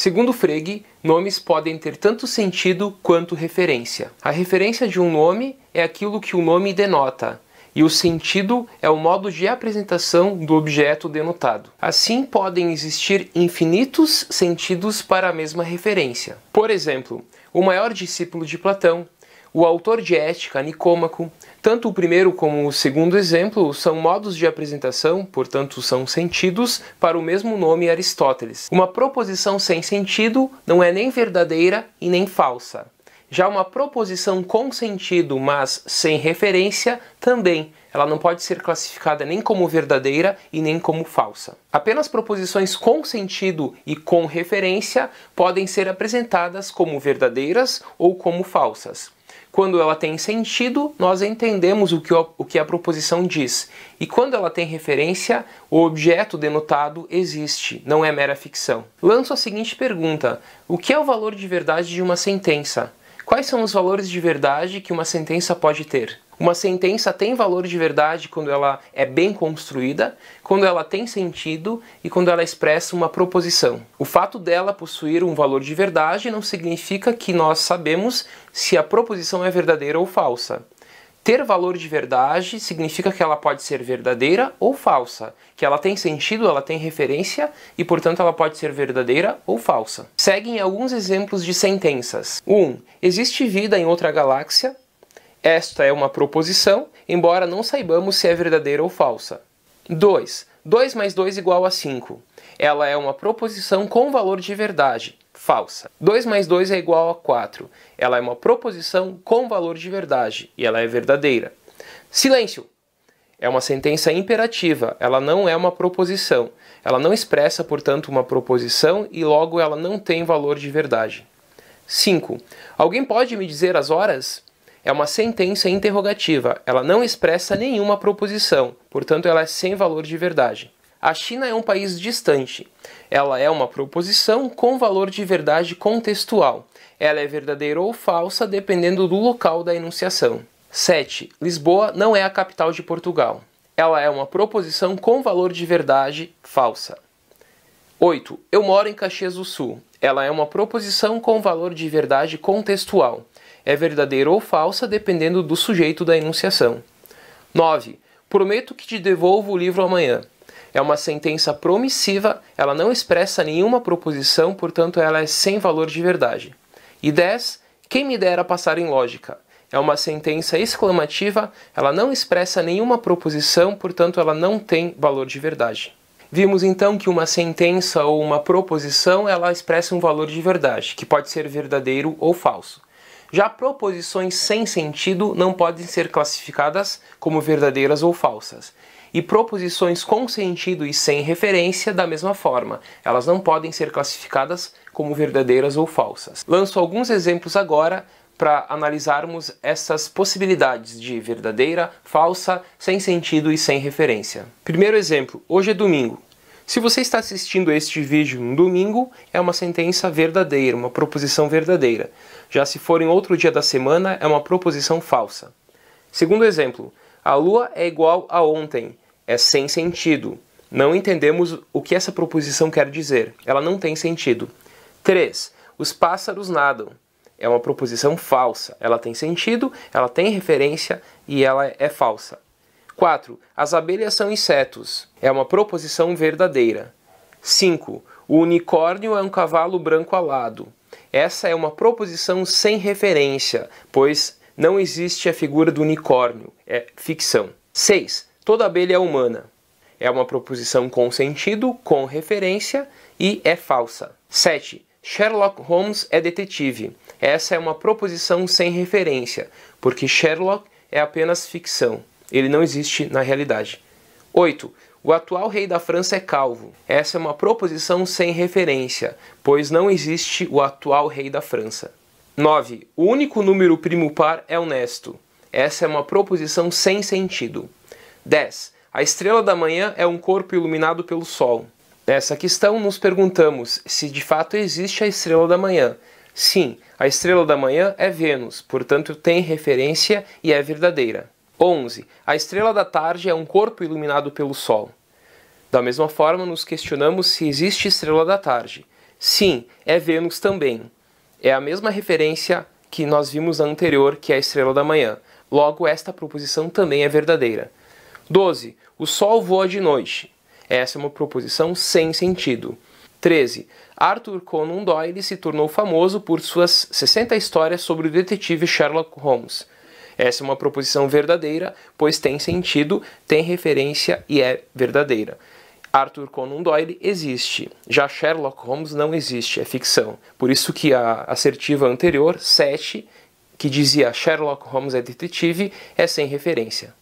Segundo Frege, nomes podem ter tanto sentido quanto referência. A referência de um nome é aquilo que o nome denota, e o sentido é o modo de apresentação do objeto denotado. Assim, podem existir infinitos sentidos para a mesma referência. Por exemplo, o maior discípulo de Platão, o autor de Ética, Nicômaco. Tanto o primeiro como o segundo exemplo são modos de apresentação, portanto são sentidos, para o mesmo nome Aristóteles. Uma proposição sem sentido não é nem verdadeira e nem falsa. Já uma proposição com sentido, mas sem referência, também. Ela não pode ser classificada nem como verdadeira e nem como falsa. Apenas proposições com sentido e com referência podem ser apresentadas como verdadeiras ou como falsas. Quando ela tem sentido, nós entendemos o que a proposição diz. E quando ela tem referência, o objeto denotado existe, não é mera ficção. Lanço a seguinte pergunta: o que é o valor de verdade de uma sentença? Quais são os valores de verdade que uma sentença pode ter? Uma sentença tem valor de verdade quando ela é bem construída, quando ela tem sentido e quando ela expressa uma proposição. O fato dela possuir um valor de verdade não significa que nós sabemos se a proposição é verdadeira ou falsa. Ter valor de verdade significa que ela pode ser verdadeira ou falsa, que ela tem sentido, ela tem referência e, portanto, ela pode ser verdadeira ou falsa. Seguem alguns exemplos de sentenças. 1. Existe vida em outra galáxia? Esta é uma proposição, embora não saibamos se é verdadeira ou falsa. 2. 2 mais 2 igual a 5. Ela é uma proposição com valor de verdade. Falsa. 2 mais 2 é igual a 4. Ela é uma proposição com valor de verdade e ela é verdadeira. Silêncio! É uma sentença imperativa, ela não é uma proposição. Ela não expressa, portanto, uma proposição e logo ela não tem valor de verdade. 5. Alguém pode me dizer as horas? É uma sentença interrogativa, ela não expressa nenhuma proposição, portanto ela é sem valor de verdade. A China é um país distante. Ela é uma proposição com valor de verdade contextual. Ela é verdadeira ou falsa dependendo do local da enunciação. 7. Lisboa não é a capital de Portugal. Ela é uma proposição com valor de verdade falsa. 8. Eu moro em Caxias do Sul. Ela é uma proposição com valor de verdade contextual. É verdadeira ou falsa dependendo do sujeito da enunciação. 9. Prometo que te devolvo o livro amanhã. É uma sentença promissiva, ela não expressa nenhuma proposição, portanto ela é sem valor de verdade. E 10. Quem me dera passar em lógica. É uma sentença exclamativa, ela não expressa nenhuma proposição, portanto ela não tem valor de verdade. Vimos então que uma sentença ou uma proposição, ela expressa um valor de verdade, que pode ser verdadeiro ou falso. Já proposições sem sentido não podem ser classificadas como verdadeiras ou falsas. E proposições com sentido e sem referência da mesma forma. Elas não podem ser classificadas como verdadeiras ou falsas. Lanço alguns exemplos agora para analisarmos essas possibilidades de verdadeira, falsa, sem sentido e sem referência. Primeiro exemplo, hoje é domingo. Se você está assistindo este vídeo no domingo, é uma sentença verdadeira, uma proposição verdadeira. Já se for em outro dia da semana, é uma proposição falsa. Segundo exemplo, a lua é igual a ontem. É sem sentido. Não entendemos o que essa proposição quer dizer. Ela não tem sentido. 3. Os pássaros nadam. É uma proposição falsa. Ela tem sentido, ela tem referência e ela é falsa. 4. As abelhas são insetos. É uma proposição verdadeira. 5. O unicórnio é um cavalo branco alado. Essa é uma proposição sem referência, pois não existe a figura do unicórnio. É ficção. 6. Toda abelha é humana. É uma proposição com sentido, com referência e é falsa. 7. Sherlock Holmes é detetive. Essa é uma proposição sem referência, porque Sherlock é apenas ficção. Ele não existe na realidade. 8. O atual rei da França é calvo. Essa é uma proposição sem referência, pois não existe o atual rei da França. 9. O único número primo par é honesto. Essa é uma proposição sem sentido. 10. A estrela da manhã é um corpo iluminado pelo sol. Nessa questão, nos perguntamos se de fato existe a estrela da manhã. Sim, a estrela da manhã é Vênus, portanto tem referência e é verdadeira. 11. A estrela da tarde é um corpo iluminado pelo sol. Da mesma forma, nos questionamos se existe estrela da tarde. Sim, é Vênus também. É a mesma referência que nós vimos na anterior, que é a estrela da manhã. Logo, esta proposição também é verdadeira. 12. O Sol voa de noite. Essa é uma proposição sem sentido. 13. Arthur Conan Doyle se tornou famoso por suas 60 histórias sobre o detetive Sherlock Holmes. Essa é uma proposição verdadeira, pois tem sentido, tem referência e é verdadeira. Arthur Conan Doyle existe, já Sherlock Holmes não existe, é ficção. Por isso que a assertiva anterior, 7, que dizia Sherlock Holmes é detetive, é sem referência.